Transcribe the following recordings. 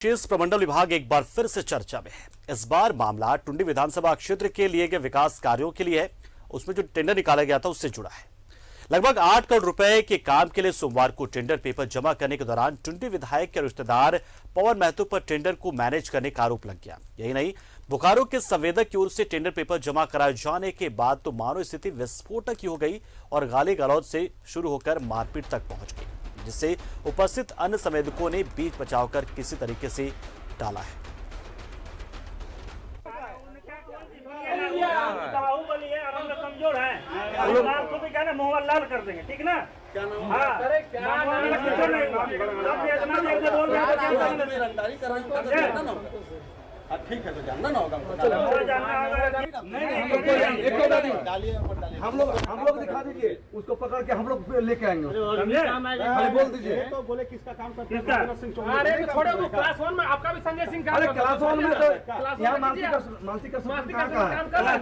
विशेष प्रमंडल विभाग एक बार फिर से चर्चा में है। इस बार मामला टुंडी विधानसभा क्षेत्र के लिए गए विकास कार्यों के लिए है। उसमें जो टेंडर निकाला गया था उससे जुड़ा है। लगभग 8 करोड़ रुपए के काम के लिए सोमवार को टेंडर पेपर जमा करने के दौरान टुंडी विधायक के रिश्तेदार पवन महतो पर टेंडर को मैनेज करने का आरोप लग गया। यही नहीं, बोकारो के संवेदक की ओर से टेंडर पेपर जमा कराए जाने के बाद तो मानो स्थिति विस्फोटक की हो गई और गाली गलौज से शुरू होकर मारपीट तक पहुंच गई, जिससे उपस्थित अन्य संवेदकों ने बीच बचावकर किसी तरीके से टाला है। बाहुबली है और हम लोग कमजोर हैं। हम लोग आपको भी कहना मुंह लाल कर देंगे, ठीक ना? क्या नाम? हाँ, ठीक है, तो जानना ना होगा। हम लोग दिखा दीजिए, उसको पकड़ के हम लोग लेके आएंगे। बोल दीजिए तो बोले किसका काम करते हैं? अरे छोड़ो, वो क्लास 1 में आपका भी संजय सिंह का। अरे क्लास 1 में तो यहाँ मानसी का काम करता है।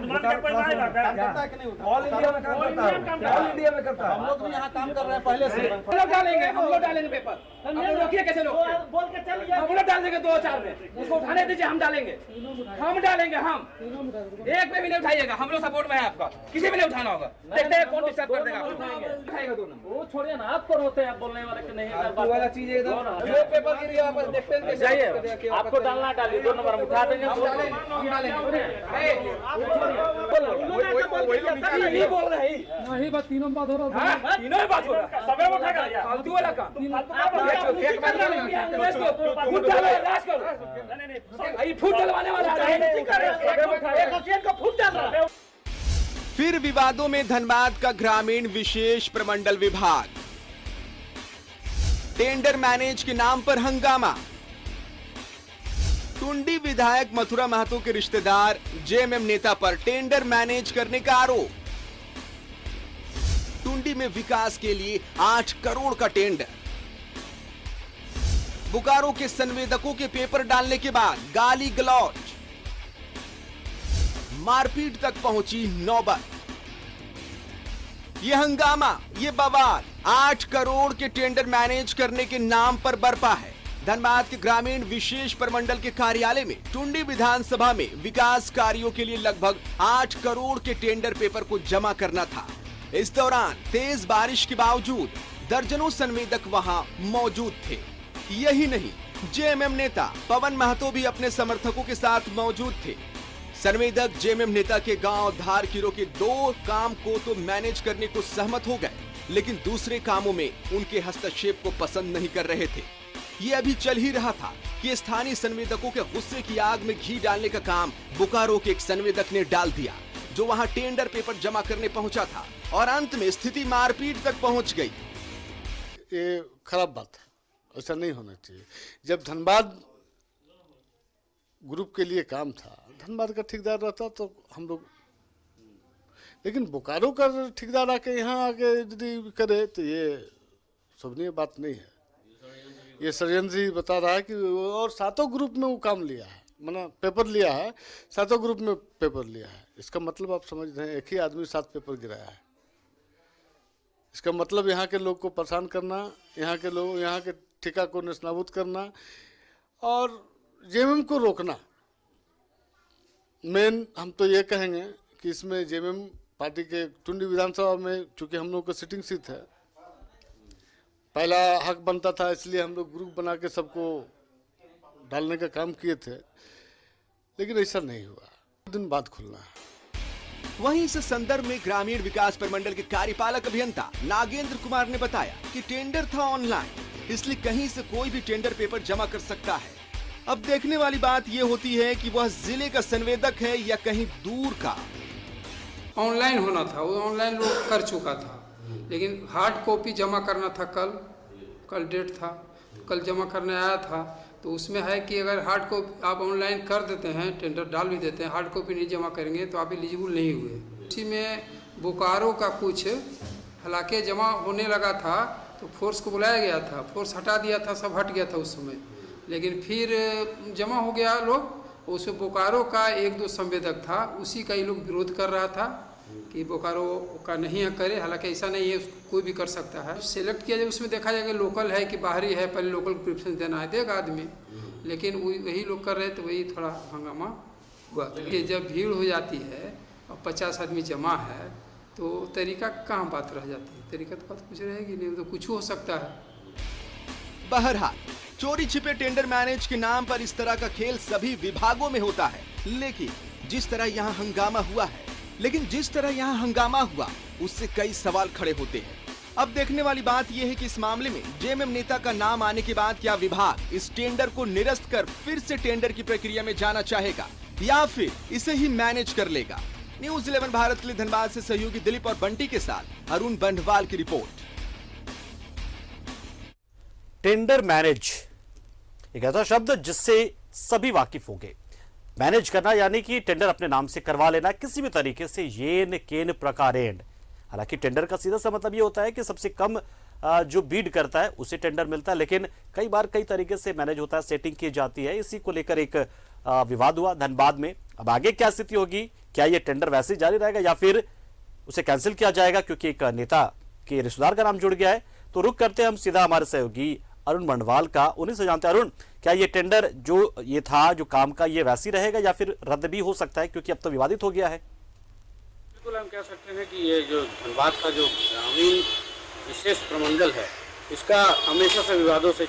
ऑल इंडिया में काम करता है। ऑल इंडिया में करता है। हम लोग भी यहाँ काम कर रहे हैं पहले से। हम लोग डालेंगे पेपर। रोकिए कैसे लोग बोल के चलिए। हम लोग डाल देंगे 2-4 में। उसको उठाने दीजिए, हम डालेंगे। हम डालेंगे। हम एक में भी नहीं उठाइएगा। हम लोग सपोर्ट में है आपका। किसी में नहीं उठाना होगा। देखते हैं कौन डिस्टर्ब कर देगा। उठाएगा 2 नंबर। वो छोड़िए ना, आपको रोते हैं, आप बोलने वाले कि नहीं वाला चीज है इधर। जो पेपर गिरी है आप देखते हैं कैसे जाइए। आपको डालना डालिए, 2 नंबर हम उठा देंगे। हम डालेंगे। नहीं बोल रहे नहीं, बस तीनों बात हो रहा है। तीनों बात हो रहा है। सबे उठा कर फालतू वाला काम। फुट डलवाने वाला है। फिर विवादों में धनबाद का ग्रामीण विशेष प्रमंडल विभाग। टेंडर मैनेज के नाम पर हंगामा। टुंडी विधायक मथुरा महतो के रिश्तेदार जेएमएम नेता पर टेंडर मैनेज करने का आरोप। टुंडी में विकास के लिए 8 करोड़ का टेंडर। बोकारो के संवेदकों के पेपर डालने के बाद गाली गलौज, मारपीट तक पहुंची नौबत। यह हंगामा, ये बवाल 8 करोड़ के टेंडर मैनेज करने के नाम पर बरपा है। धनबाद के ग्रामीण विशेष प्रमंडल के कार्यालय में टुंडी विधानसभा में विकास कार्यों के लिए लगभग 8 करोड़ के टेंडर पेपर को जमा करना था। इस दौरान तेज बारिश के बावजूद दर्जनों संवेदक वहां मौजूद थे। यही नहीं, जेएमएम नेता पवन महतो भी अपने समर्थकों के साथ मौजूद थे। संवेदक जेएमएम नेता के गांव धारकिरो के 2 काम को तो मैनेज करने को सहमत हो गए, लेकिन दूसरे कामों में उनके हस्तक्षेप को पसंद नहीं कर रहे थे। ये अभी चल ही रहा था कि स्थानीय संवेदकों के गुस्से की आग में घी डालने का काम बोकारो के एक संवेदक ने डाल दिया, जो वहां टेंडर पेपर जमा करने पहुंचा था, और अंत में स्थिति मारपीट तक पहुंच गई। ये खराब बात है, ऐसा नहीं होना चाहिए। जब धनबाद ग्रुप के लिए काम था, धनबाद का ठेकेदार रहता तो हम लोग, लेकिन बोकारो का ठेकेदार आके यहाँ आके यदि करे तो ये शोभनीय बात नहीं है। ये षड्यंत्र ही बता रहा है कि और 7 ग्रुप में वो काम लिया है, मतलब पेपर लिया है, 7 ग्रुप में पेपर लिया है। इसका मतलब आप समझ रहे हैं, एक ही आदमी 7 पेपर गिराया है। इसका मतलब यहाँ के लोग को परेशान करना, यहाँ के लोग, यहाँ के ठेका को नेस्तनाबूद करना और जेएमएम को रोकना। मेन हम तो ये कहेंगे कि इसमें जेएमएम पार्टी के टुंडी विधानसभा में, चूंकि हम लोग का सिटिंग सीट है, पहला हक बनता था, इसलिए हम लोग ग्रुप बना के सबको डालने का काम किए थे, लेकिन ऐसा नहीं हुआ। दिन बाद खुलना है। वहीं इस संदर्भ में ग्रामीण विकास प्रमंडल के कार्यपालक अभियंता नागेंद्र कुमार ने बताया कि टेंडर था ऑनलाइन, इसलिए कहीं से कोई भी टेंडर पेपर जमा कर सकता है। अब देखने वाली बात यह होती है कि वह जिले का संवेदक है या कहीं दूर का। ऑनलाइन होना था, वो ऑनलाइन लोग कर चुका था, लेकिन हार्ड कॉपी जमा करना था। कल डेट था, कल जमा करने आया था, तो उसमें है कि अगर हार्ड कॉपी आप ऑनलाइन कर देते हैं, टेंडर डाल भी देते हैं, हार्ड कॉपी नहीं जमा करेंगे तो आप एलिजिबल नहीं हुए। उसी में बोकारो का कुछ हालांकि जमा होने लगा था तो फोर्स को बुलाया गया था, फोर्स हटा दिया था, सब हट गया था उस समय, लेकिन फिर जमा हो गया लोग। उसमें बोकारो का 1-2 संवेदक था, उसी का ये लोग विरोध कर रहा था कि बोकारो का नहीं करे। हालांकि ऐसा नहीं है, कोई भी कर सकता है। सिलेक्ट किया जाए, उसमें देखा जाएगा लोकल है कि बाहरी है, पहले लोकल को प्रेफरेंस देना है, देगा आदमी। लेकिन वही लोग कर रहे तो वही थोड़ा हंगामा हुआ। ये जब भीड़ हो जाती है और 50 आदमी जमा है तो तरीका कहाँ बात रह जाती है, तरीका तो बात कुछ रहेगी नहीं, तो कुछ हो सकता है। बहरहाल चोरी छिपे टेंडर मैनेज के नाम पर इस तरह का खेल सभी विभागों में होता है, लेकिन जिस तरह यहाँ हंगामा हुआ उससे कई सवाल खड़े होते हैं। अब देखने वाली बात यह है कि इस मामले में जेएमएम नेता का नाम आने के बाद क्या विभाग इस टेंडर को निरस्त कर फिर से टेंडर की प्रक्रिया में जाना चाहेगा या फिर इसे ही मैनेज कर लेगा। न्यूज़ 11 भारत के लिए धनबाद से सहयोगी दिलीप और बंटी के साथ अरुण बंधवाल की रिपोर्ट। टेंडर मैनेज एक ऐसा शब्द जिससे सभी वाकिफ होंगे। मैनेज करना यानी कि टेंडर अपने नाम से करवा लेना किसी भी तरीके से, येन केन प्रकारेण। हालांकि टेंडर का सीधा सा मतलब ये होता है कि सबसे कम जो बीड करता है उसे टेंडर मिलता है, लेकिन कई बार कई तरीके से मैनेज होता है, सेटिंग की जाती है। इसी को लेकर एक विवाद हुआ धनबाद में। अब आगे क्या स्थिति होगी, क्या ये टेंडर वैसे ही जारी रहेगा या फिर उसे कैंसिल किया जाएगा, क्योंकि एक नेता के रिश्तेदार का नाम जुड़ गया है। तो रुक करते हैं हम सीधा हमारे सहयोगी अरुण बंधवाल का, उन्हीं से जानते हैं। अरुण, क्या ये टेंडर जो ये था जो काम का ये वैसे ही रहेगा या फिर रद्द भी हो सकता है, क्योंकि अब तो विवादित हो गया है? बिल्कुल, हम कह सकते हैं कि ये जो धनबाद का जो ग्रामीण विशेष प्रमंडल है इसका हमेशा से विवादों से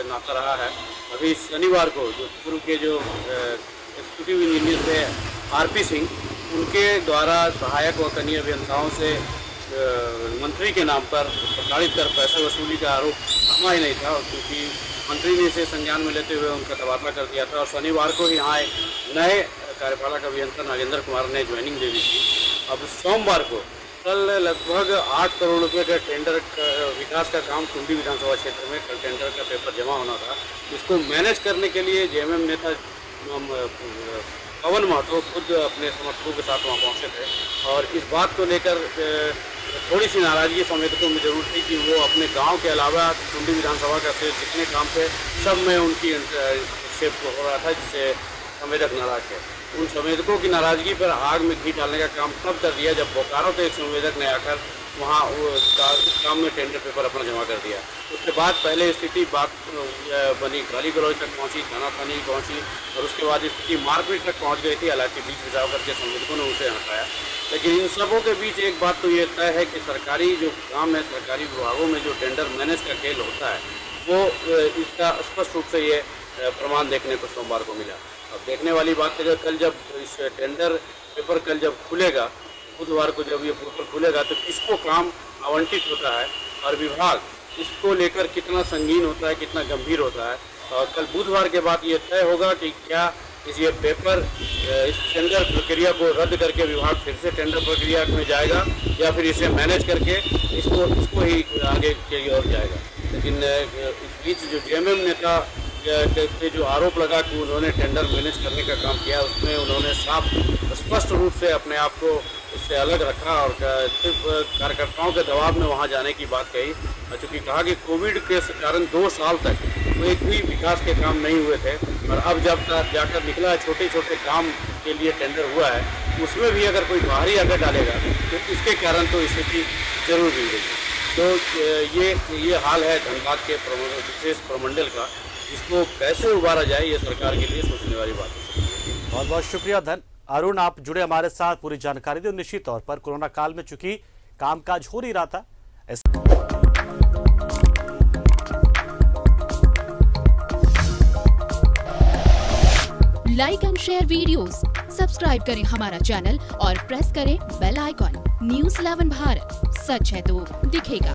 नाता रहा है। अभी शनिवार को जो पूर्व के जो एग्जीक्यूटिव इंजीनियर थे आरपी सिंह, उनके द्वारा सहायक व कनीय अभियंताओं से मंत्री के नाम पर प्रताड़ित कर पैसा वसूली का आरोप थमा ही नहीं था, क्योंकि मंत्री ने इसे संज्ञान में लेते हुए उनका तबादला कर दिया था। और शनिवार को ही यहाँ एक नए कार्यपालक अभियंता नागेंद्र कुमार ने ज्वाइनिंग दे दी थी। अब सोमवार को कल लगभग 8 करोड़ रुपए का टेंडर विकास का काम टुंडी विधानसभा क्षेत्र में कल टेंडर का पेपर जमा होना था। इसको मैनेज करने के लिए जेएमएम नेता पवन महतो खुद अपने समर्थकों के साथ वहाँ पहुँचे थे और इस बात को लेकर थोड़ी सी नाराजगी संवेदकों में जरूर थी कि वो अपने गांव के अलावा टुंडी विधानसभा का जितने काम थे सब में उनकी हस्तक्षेप हो रहा था, जिससे संवेदक नाराज थे। उन संवेदकों की नाराजगी पर आग में घी डालने का काम तब कर दिया जब बोकारो तो एक संवेदक ने आकर वहाँ उस काम में टेंडर पेपर अपना जमा कर दिया। उसके बाद पहले स्थिति बात बनी, गाली गलौज तक पहुँची, थाना पहुँची और उसके बाद स्थिति मारपीट तक पहुँच गई थी। हालांकि बीच बचाव करके संवेदकों ने उसे हटाया, लेकिन इन सबों के बीच एक बात तो ये तय है कि सरकारी जो काम है, सरकारी विभागों में जो टेंडर मैनेज का खेल होता है वो इसका स्पष्ट रूप से ये प्रमाण देखने को सोमवार को मिला। अब देखने वाली बात है कल जब इस टेंडर पेपर कल जब खुलेगा, बुधवार को जब ये पेपर खुलेगा तो किसको काम आवंटित होता है और विभाग इसको लेकर कितना संगीन होता है, कितना गंभीर होता है। और कल बुधवार के बाद ये तय होगा कि क्या ये पेपर इस टेंडर प्रक्रिया को रद्द करके विभाग फिर से टेंडर प्रक्रिया में जाएगा या फिर इसे मैनेज करके इसको ही आगे के ओर जाएगा। लेकिन इस बीच जो जेएमएम नेता पे जो आरोप लगा कि उन्होंने टेंडर मैनेज करने का काम किया, उसमें उन्होंने स्पष्ट रूप से अपने आप को इससे अलग रखा और सिर्फ कार्यकर्ताओं के दबाव में वहां जाने की बात कही। चूँकि कहा कि कोविड के कारण 2 साल तक एक भी विकास के काम नहीं हुए थे और अब जब जाकर निकला है छोटे छोटे काम के लिए टेंडर हुआ है, उसमें भी अगर कोई बाहरी अगर डालेगा तो इसके कारण तो स्थिति जरूर बिगड़ेगी। तो ये हाल है धनबाद के विशेष प्रमंडल का। इसको कैसे उबारा जाए ये सरकार के लिए सोचने वाली बात है। बहुत बहुत शुक्रिया अरुण, आप जुड़े हमारे साथ, पूरी जानकारी दी। निश्चित तौर पर कोरोना काल में चूंकि कामकाज हो नहीं रहा था, like and share videos, subscribe करें हमारा चैनल और प्रेस करें बेल आइकॉन। न्यूज़ 11 भारत, सच है तो दिखेगा।